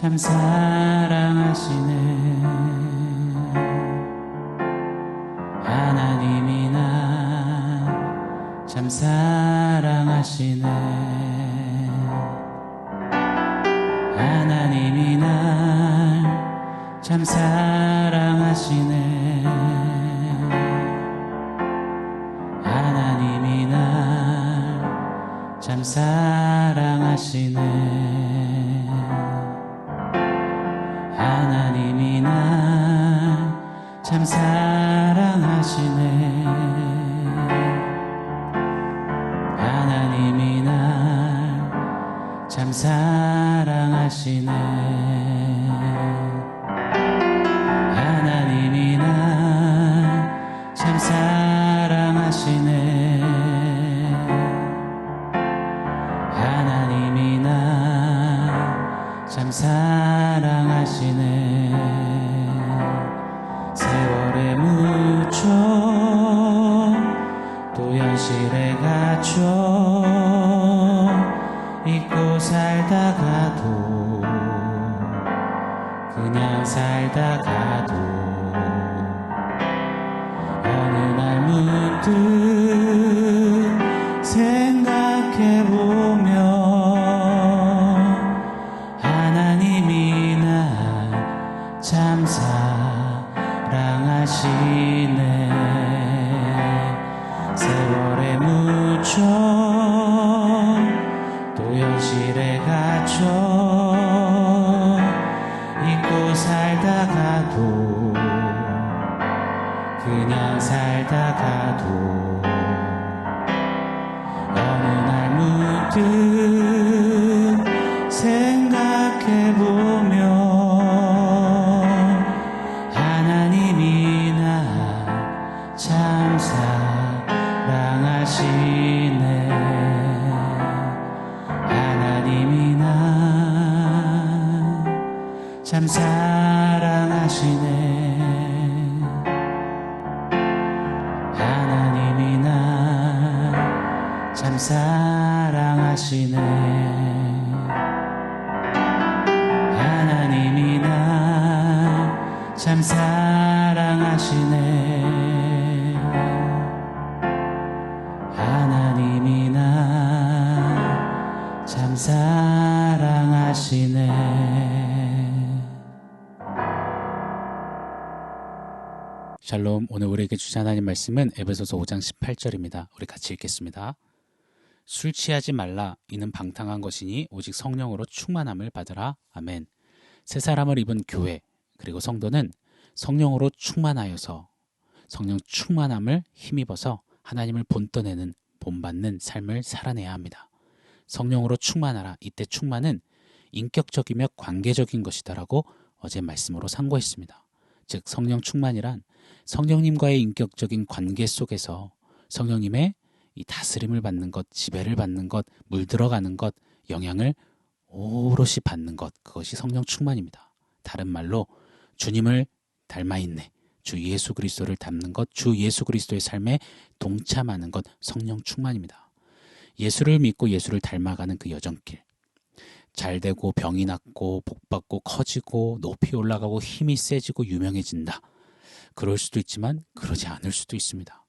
참 사랑하시네. 하나님이 날 참 사랑하시네. 하나님이 날 참 사랑하시네. 하나님이 날 참 사랑하시네. 하나님이 날 참 사랑하시네. 하나님이 날 참 사랑하시네. 하나님이 날 참 사랑하시네. 하나님이 날 참 사랑하시네. 세월에 묻혀 또 현실에 갇혀 잊고 살다가도 그냥 살다가도 어느 날 문득 생각해보면 하나님이 날 참 사랑하시네. 세월에 묻혀 또 현실에 갇혀 잊고 살다가도 그냥 살다가도 어느 날 문득 생각해보면 하나님이 날 참 사랑하시네. 하나님이 날 참 사랑하시네. 하나님이 날 참 사랑하시네. 하나님이 날 참 사랑하시네. 하나님이 날 참 사랑하시네. 샬롬. 오늘 우리에게 주신 하나님 말씀은 에베소서 5장 18절입니다. 우리 같이 읽겠습니다. 술 취하지 말라. 이는 방탕한 것이니 오직 성령으로 충만함을 받으라. 아멘. 새 사람을 입은 교회 그리고 성도는 성령으로 충만하여서 성령 충만함을 힘입어서 하나님을 본떠내는 본받는 삶을 살아내야 합니다. 성령으로 충만하라. 이때 충만은 인격적이며 관계적인 것이다라고 어제 말씀으로 상고했습니다. 즉 성령 충만이란 성령님과의 인격적인 관계 속에서 성령님의 이 다스림을 받는 것, 지배를 받는 것, 물들어가는 것, 영향을 오롯이 받는 것, 그것이 성령 충만입니다. 다른 말로 주님을 닮아있네, 주 예수 그리스도를 닮는 것, 주 예수 그리스도의 삶에 동참하는 것, 성령 충만입니다. 예수를 믿고 예수를 닮아가는 그 여정길, 잘되고 병이 낫고 복받고 커지고 높이 올라가고 힘이 세지고 유명해진다. 그럴 수도 있지만 그러지 않을 수도 있습니다.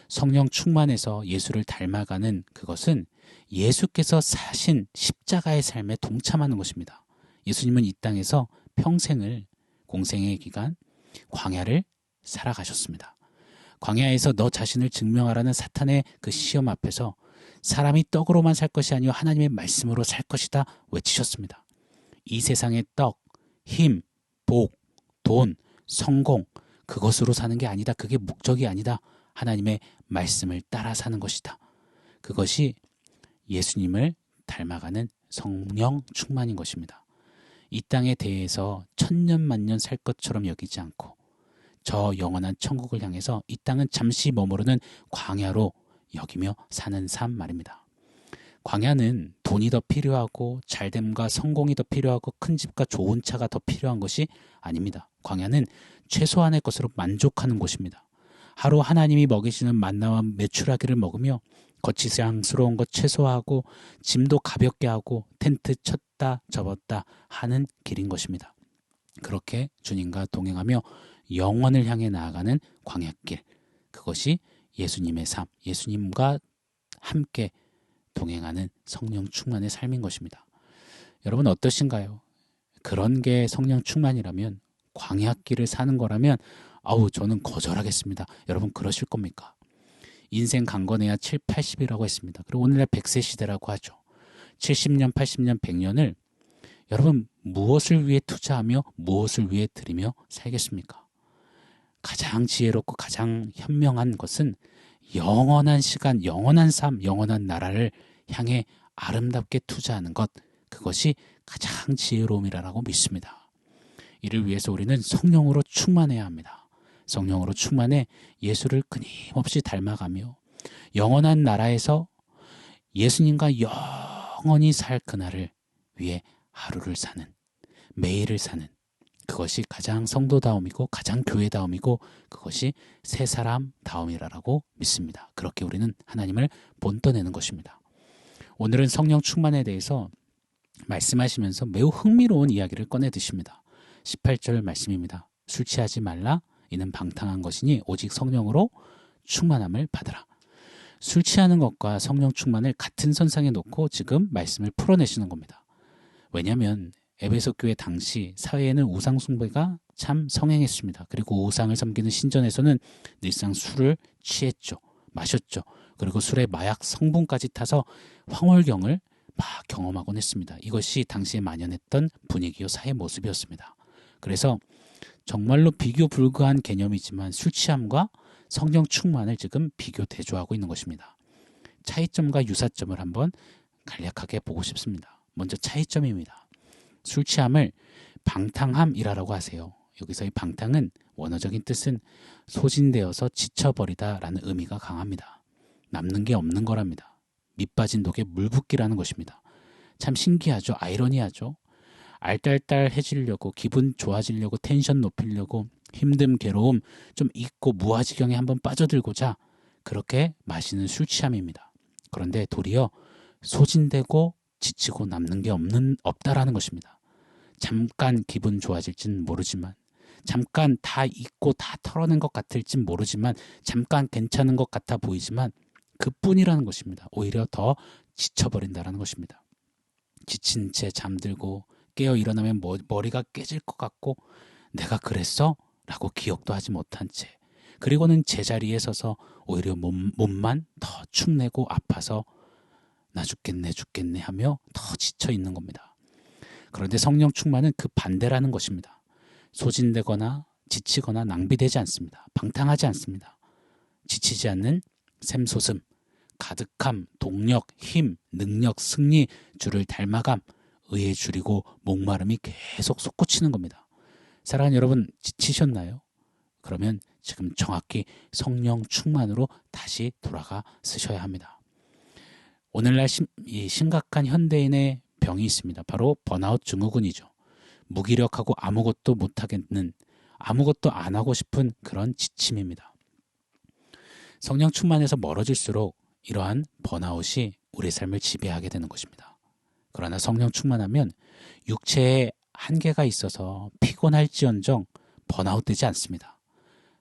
성령 충만해서 예수를 닮아가는 그것은 예수께서 사신 십자가의 삶에 동참하는 것입니다. 예수님은 이 땅에서 평생을 공생의 기간 광야를 살아가셨습니다. 광야에서 너 자신을 증명하라는 사탄의 그 시험 앞에서 사람이 떡으로만 살 것이 아니요 하나님의 말씀으로 살 것이다 외치셨습니다. 이 세상의 떡, 힘, 복, 돈, 성공, 그것으로 사는 게 아니다. 그게 목적이 아니다. 하나님의 말씀을 따라 사는 것이다. 그것이 예수님을 닮아가는 성령 충만인 것입니다. 이 땅에 대해서 천년 만년 살 것처럼 여기지 않고 저 영원한 천국을 향해서 이 땅은 잠시 머무르는 광야로 여기며 사는 삶 말입니다. 광야는 돈이 더 필요하고 잘됨과 성공이 더 필요하고 큰 집과 좋은 차가 더 필요한 것이 아닙니다. 광야는 최소한의 것으로 만족하는 곳입니다. 하루 하나님이 먹이시는 만나와 메추라기를 먹으며 거치장스러운 것 최소화하고 짐도 가볍게 하고 텐트 쳤다 접었다 하는 길인 것입니다. 그렇게 주님과 동행하며 영원을 향해 나아가는 광야길, 그것이 예수님의 삶, 예수님과 함께 동행하는 성령 충만의 삶인 것입니다. 여러분 어떠신가요? 그런 게 성령 충만이라면, 광야길을 사는 거라면 저는 거절하겠습니다. 여러분 그러실 겁니까? 인생 강건해야 7, 80이라고 했습니다. 그리고 오늘날 100세 시대라고 하죠. 70년, 80년, 100년을 여러분 무엇을 위해 투자하며 무엇을 위해 드리며 살겠습니까? 가장 지혜롭고 가장 현명한 것은 영원한 시간, 영원한 삶, 영원한 나라를 향해 아름답게 투자하는 것, 그것이 가장 지혜로움이라고 믿습니다. 이를 위해서 우리는 성령으로 충만해야 합니다. 성령으로 충만해 예수를 끊임없이 닮아가며 영원한 나라에서 예수님과 영원히 살 그날을 위해 하루를 사는, 매일을 사는, 그것이 가장 성도다움이고 가장 교회다움이고 그것이 새 사람다움이라고 믿습니다. 그렇게 우리는 하나님을 본떠내는 것입니다. 오늘은 성령 충만에 대해서 말씀하시면서 매우 흥미로운 이야기를 꺼내 드십니다. 18절 말씀입니다. 술 취하지 말라, 이는 방탕한 것이니 오직 성령으로 충만함을 받으라. 술 취하는 것과 성령 충만을 같은 선상에 놓고 지금 말씀을 풀어내시는 겁니다. 왜냐하면 에베소 교회 당시 사회에는 우상 숭배가 참 성행했습니다. 그리고 우상을 섬기는 신전에서는 늘상 술을 취했죠. 마셨죠. 그리고 술에 마약 성분까지 타서 황홀경을 막 경험하곤 했습니다. 이것이 당시에 만연했던 분위기요 사회 모습이었습니다. 그래서 정말로 비교 불가한 개념이지만 술 취함과 성령 충만을 지금 비교 대조하고 있는 것입니다. 차이점과 유사점을 한번 간략하게 보고 싶습니다. 먼저 차이점입니다. 술 취함을 방탕함이라고 하세요. 여기서 이 방탕은 원어적인 뜻은 소진되어서 지쳐버리다 라는 의미가 강합니다. 남는 게 없는 거랍니다. 밑 빠진 독에 물 붓기라는 것입니다. 참 신기하죠. 아이러니하죠. 알딸딸해지려고, 기분 좋아지려고, 텐션 높이려고, 힘듦 괴로움 좀 잊고 무아지경에 한번 빠져들고자 그렇게 마시는 술 취함입니다. 그런데 도리어 소진되고 지치고 남는 게 없다라는 것입니다. 잠깐 기분 좋아질진 모르지만, 잠깐 다 잊고 다 털어낸 것 같을진 모르지만, 잠깐 괜찮은 것 같아 보이지만 그뿐이라는 것입니다. 오히려 더 지쳐버린다라는 것입니다. 지친 채 잠들고 깨어 일어나면 머리가 깨질 것 같고 내가 그랬어? 라고 기억도 하지 못한 채, 그리고는 제자리에 서서 오히려 몸만 더 축내고 아파서 나 죽겠네 하며 더 지쳐 있는 겁니다. 그런데 성령 충만은 그 반대라는 것입니다. 소진되거나 지치거나 낭비되지 않습니다. 방탕하지 않습니다. 지치지 않는 샘솟음, 가득함, 동력, 힘, 능력, 승리, 주를 닮아감, 의에 줄이고 목마름이 계속 솟구치는 겁니다. 사랑하는 여러분, 지치셨나요? 그러면 지금 정확히 성령 충만으로 다시 돌아가 쓰셔야 합니다. 오늘날 심각한 현대인의 병이 있습니다. 바로 번아웃 증후군이죠. 무기력하고 아무것도 못하겠는, 아무것도 안 하고 싶은 그런 지침입니다. 성령 충만에서 멀어질수록 이러한 번아웃이 우리의 삶을 지배하게 되는 것입니다. 그러나 성령 충만하면 육체에 한계가 있어서 피곤할지언정 번아웃되지 않습니다.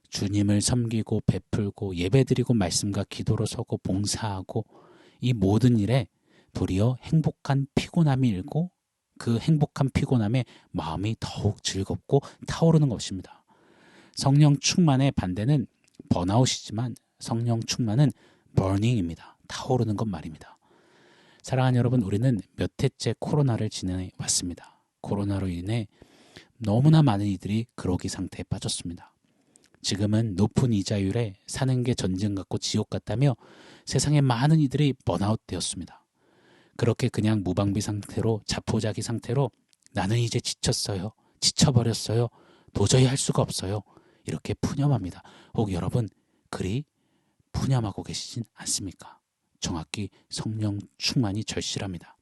주님을 섬기고 베풀고 예배드리고 말씀과 기도로 서고 봉사하고 이 모든 일에 도리어 행복한 피곤함이 일고 그 행복한 피곤함에 마음이 더욱 즐겁고 타오르는 것입니다. 성령 충만의 반대는 번아웃이지만 성령 충만은 버닝입니다. 타오르는 것 말입니다. 사랑하는 여러분, 우리는 몇 해째 코로나를 지내왔습니다. 코로나로 인해 너무나 많은 이들이 그러기 상태에 빠졌습니다. 지금은 높은 이자율에 사는 게 전쟁 같고 지옥 같다며 세상에 많은 이들이 번아웃 되었습니다. 그렇게 그냥 무방비 상태로, 자포자기 상태로 나는 이제 지쳤어요, 지쳐버렸어요, 도저히 할 수가 없어요, 이렇게 푸념합니다. 혹 여러분 그리 푸념하고 계시진 않습니까? 정확히 성령 충만이 절실합니다.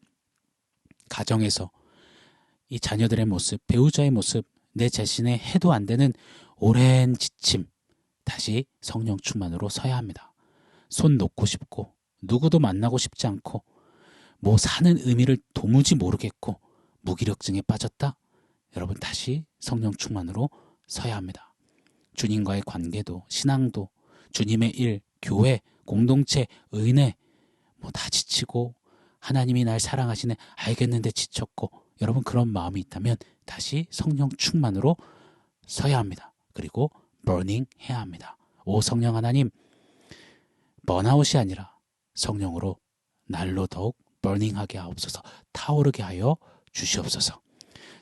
가정에서 이 자녀들의 모습, 배우자의 모습, 내 자신의 해도 안 되는 오랜 지침, 다시 성령 충만으로 서야 합니다. 손 놓고 싶고 누구도 만나고 싶지 않고 뭐 사는 의미를 도무지 모르겠고 무기력증에 빠졌다? 여러분 다시 성령 충만으로 서야 합니다. 주님과의 관계도 신앙도 주님의 일, 교회, 공동체, 은혜 뭐 다 지치고 하나님이 날 사랑하시네 알겠는데 지쳤고 여러분 그런 마음이 있다면 다시 성령 충만으로 서야 합니다. 그리고 버닝 해야 합니다. 오 성령 하나님 번아웃이 아니라 성령으로 날로 더욱 버닝하게 하옵소서 타오르게 하여 주시옵소서.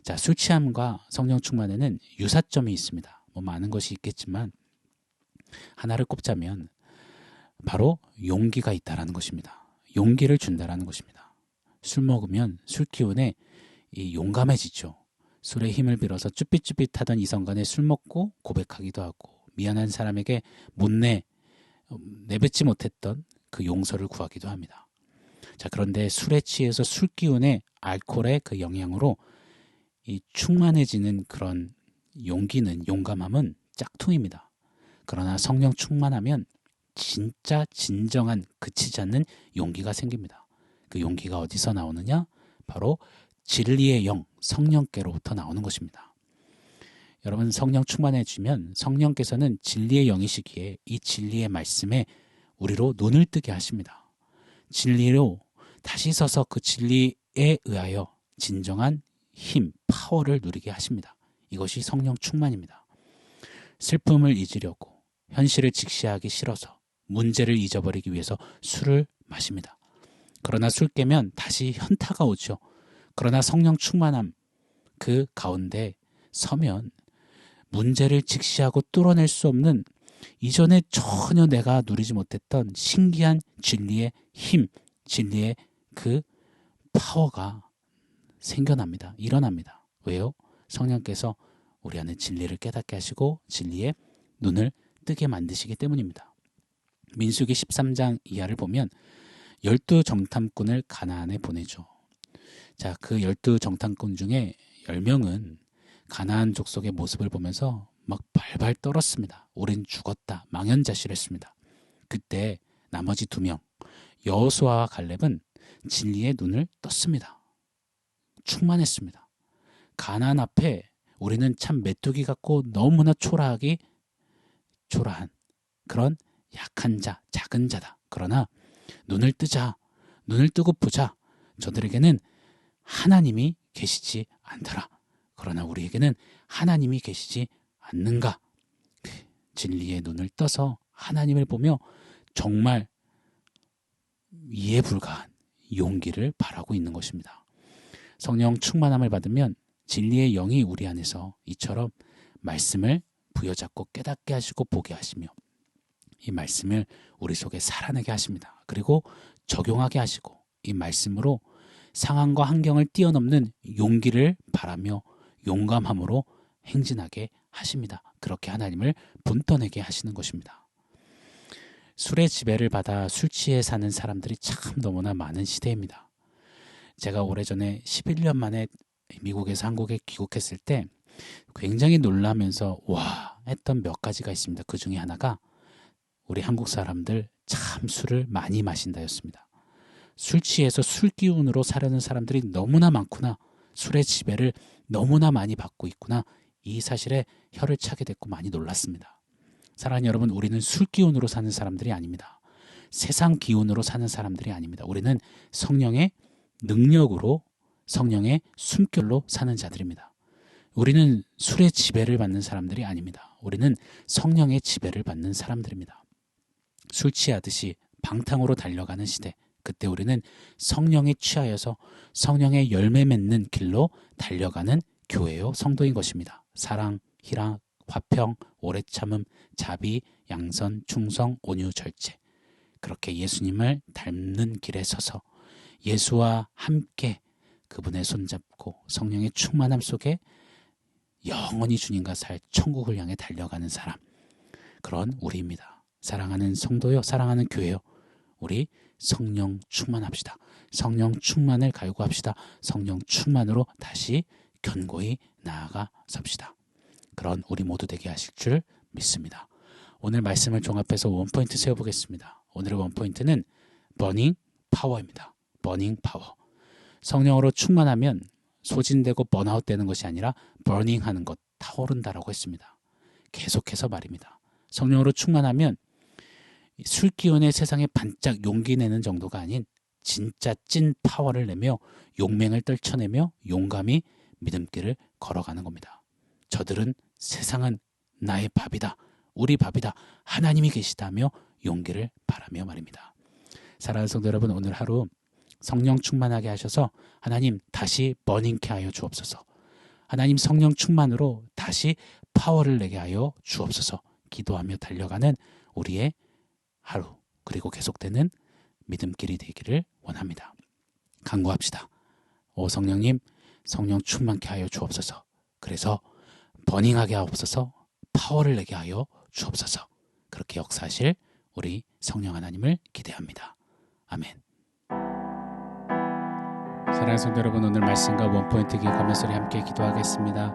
자, 술 취함과 성령 충만에는 유사점이 있습니다. 뭐 많은 것이 있겠지만 하나를 꼽자면 바로 용기가 있다라는 것입니다. 용기를 준다라는 것입니다. 술 먹으면 술 기운에 이 용감해지죠. 술의 힘을 빌어서 쭈삣쭈삣하던 이성간에 술 먹고 고백하기도 하고 미안한 사람에게 내뱉지 못했던 그 용서를 구하기도 합니다. 자, 그런데 술에 취해서 술 기운에 알코올의 그 영향으로 이 충만해지는 그런 용기는 용감함은 짝퉁입니다. 그러나 성령 충만하면 진짜 진정한 그치지 않는 용기가 생깁니다. 그 용기가 어디서 나오느냐? 바로 진리의 영, 성령께로부터 나오는 것입니다. 여러분 성령 충만해지면 성령께서는 진리의 영이시기에 이 진리의 말씀에 우리로 눈을 뜨게 하십니다. 진리로 다시 서서 그 진리에 의하여 진정한 힘, 파워를 누리게 하십니다. 이것이 성령 충만입니다. 슬픔을 잊으려고 현실을 직시하기 싫어서 문제를 잊어버리기 위해서 술을 마십니다. 그러나 술 깨면 다시 현타가 오죠. 그러나 성령 충만함 그 가운데 서면 문제를 직시하고 뚫어낼 수 없는 이전에 전혀 내가 누리지 못했던 신기한 진리의 힘, 진리의 그 파워가 생겨납니다. 일어납니다. 왜요? 성령께서 우리 안에 진리를 깨닫게 하시고 진리의 눈을 뜨게 만드시기 때문입니다. 민수기 13장 이하를 보면 12정탐꾼을 가나안에 보내죠. 자, 그 12정탐꾼 중에 10명은 가나안 족속의 모습을 보면서 막 발발 떨었습니다. 우린 죽었다. 망연자실했습니다. 그때 나머지 2명 여호수아와 갈렙은 진리의 눈을 떴습니다. 충만했습니다. 가나안 앞에 우리는 참 메뚜기 같고 너무나 초라한 그런 약한 자, 작은 자다. 그러나 눈을 뜨고 보자. 저들에게는 하나님이 계시지 않더라. 그러나 우리에게는 하나님이 계시지 않는가? 진리의 눈을 떠서 하나님을 보며 정말 이해 불가한 용기를 바라고 있는 것입니다. 성령 충만함을 받으면 진리의 영이 우리 안에서 이처럼 말씀을 부여잡고 깨닫게 하시고 보게 하시며 이 말씀을 우리 속에 살아내게 하십니다. 그리고 적용하게 하시고 이 말씀으로 상황과 환경을 뛰어넘는 용기를 바라며 용감함으로 행진하게 하십니다. 그렇게 하나님을 본떠내게 하시는 것입니다. 술의 지배를 받아 술 취해 사는 사람들이 참 너무나 많은 시대입니다. 제가 오래전에 11년 만에 미국에서 한국에 귀국했을 때 굉장히 놀라면서 와 했던 몇 가지가 있습니다. 그 중에 하나가 우리 한국 사람들 참 술을 많이 마신다였습니다. 술 취해서 술 기운으로 사려는 사람들이 너무나 많구나. 술의 지배를 너무나 많이 받고 있구나. 이 사실에 혀를 차게 됐고 많이 놀랐습니다. 사랑하는 여러분, 우리는 술 기운으로 사는 사람들이 아닙니다. 세상 기운으로 사는 사람들이 아닙니다. 우리는 성령의 능력으로 성령의 숨결로 사는 자들입니다. 우리는 술의 지배를 받는 사람들이 아닙니다. 우리는 성령의 지배를 받는 사람들입니다. 술 취하듯이 방탕으로 달려가는 시대, 그때 우리는 성령에 취하여서 성령의 열매 맺는 길로 달려가는 교회요 성도인 것입니다. 사랑, 희락, 화평, 오래 참음, 자비, 양선, 충성, 온유, 절제. 그렇게 예수님을 닮는 길에 서서 예수와 함께 그분의 손잡고 성령의 충만함 속에 영원히 주님과 살 천국을 향해 달려가는 사람, 그런 우리입니다. 사랑하는 성도요, 사랑하는 교회요, 우리 성령 충만합시다. 성령 충만을 갈구합시다. 성령 충만으로 다시 견고히 나아가 섭시다. 그런 우리 모두 되게 하실 줄 믿습니다. 오늘 말씀을 종합해서 원포인트 세워보겠습니다. 오늘의 원포인트는 버닝 파워입니다. 버닝 파워. 성령으로 충만하면 소진되고 번아웃 되는 것이 아니라 버닝하는 것, 타오른다라고 했습니다. 계속해서 말입니다. 성령으로 충만하면 술 기운의 세상에 반짝 용기 내는 정도가 아닌 진짜 찐 파워를 내며 용맹을 떨쳐내며 용감히 믿음길을 걸어가는 겁니다. 저들은 세상은 나의 밥이다, 우리 밥이다, 하나님이 계시다며 용기를 바라며 말입니다. 사랑하는 성도 여러분, 오늘 하루 성령 충만하게 하셔서 하나님 다시 버닝케 하여 주옵소서. 하나님 성령 충만으로 다시 파워를 내게 하여 주옵소서. 기도하며 달려가는 우리의 하루, 그리고 계속되는 믿음길이 되기를 원합니다. 간구합시다. 오 성령님, 성령 충만케 하여 주옵소서. 그래서 버닝하게 하옵소서. 파워를 내게 하여 주옵소서. 그렇게 역사하실 우리 성령 하나님을 기대합니다. 아멘. 사랑하는 성도 여러분, 오늘 말씀과 원포인트 기억하며 소리 함께 기도하겠습니다.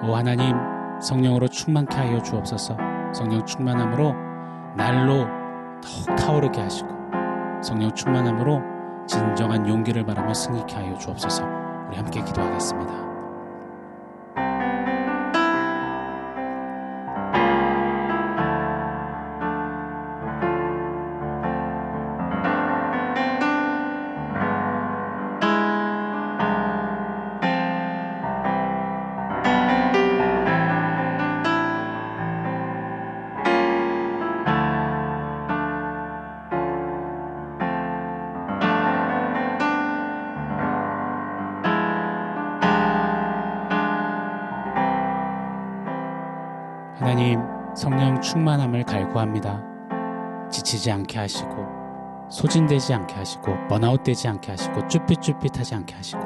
오 하나님, 성령으로 충만케 하여 주옵소서. 성령 충만함으로 날로 더욱 타오르게 하시고 성령 충만함으로 진정한 용기를 바라며 승리케 하여 주옵소서. 우리 함께 기도하겠습니다. 하나님, 성령 충만함을 갈구합니다. 지치지 않게 하시고 소진되지 않게 하시고 번아웃되지 않게 하시고 쭈삣쭈삣하지 않게 하시고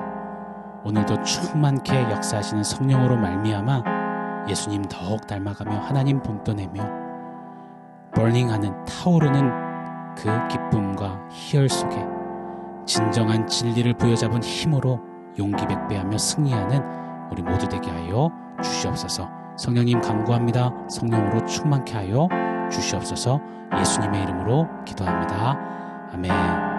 오늘도 충만케 역사하시는 성령으로 말미암아 예수님 더욱 닮아가며 하나님 본떠내며 버닝하는 타오르는 그 기쁨과 희열 속에 진정한 진리를 부여잡은 힘으로 용기 백배하며 승리하는 우리 모두 되게 하여 주시옵소서. 성령님 간구합니다. 성령으로 충만케 하여 주시옵소서. 예수님의 이름으로 기도합니다. 아멘.